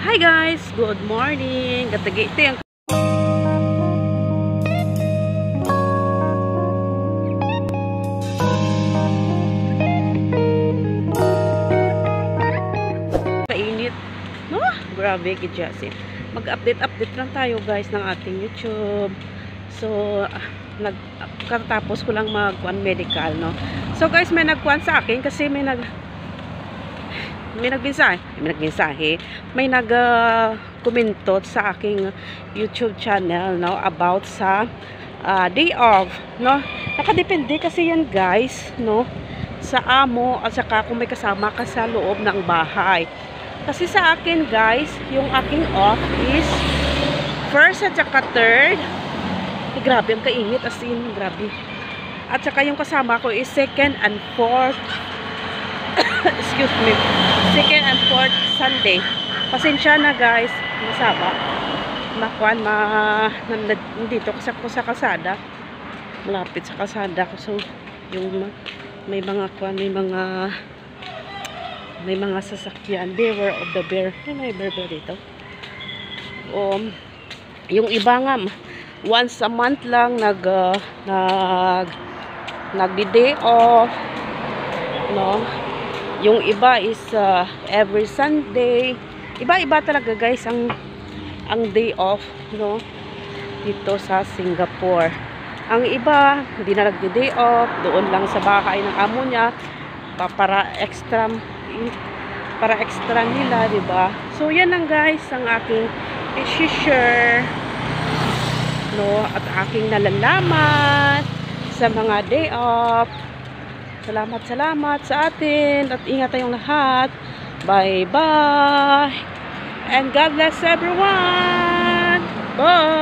Hi guys, good morning. Gatagi ito yung kainit. No? Grabe kidyasin. Mag-update lang tayo guys ng ating YouTube. So, nagkatapos ko lang mag-one medical, no? So guys, may nagkuhan sa akin kasi may nag-komentot sa aking YouTube channel, no, about sa day off, no. Nakadepende kasi yan guys, no, sa amo at saka kung may kasama ka sa loob ng bahay. Kasi sa akin guys, yung aking off is first at saka third. Grabe ang kainit, as in grabe. At saka yung kasama ko is second and fourth excuse me, second and fourth Sunday. Pasensya na guys, masaba. Nandito kasi ako sa kalsada. Malapit sa kalsada ko. So, yung may mga sasakyan. Beware of the bear. May bear dito. Yung iba nga, once a month lang nag-day off, no. Yung iba is every Sunday. Iba-iba talaga guys ang day off, no, dito sa Singapore. Ang iba hindi na nagde-day off, doon lang sa bahay ng amo niya para extra nila, di ba? So yan lang guys ang aking i-share, no, at aking nalalaman sa mga day off. Salamat sa atin at ingat tayong lahat. Bye bye and God bless everyone. Bye.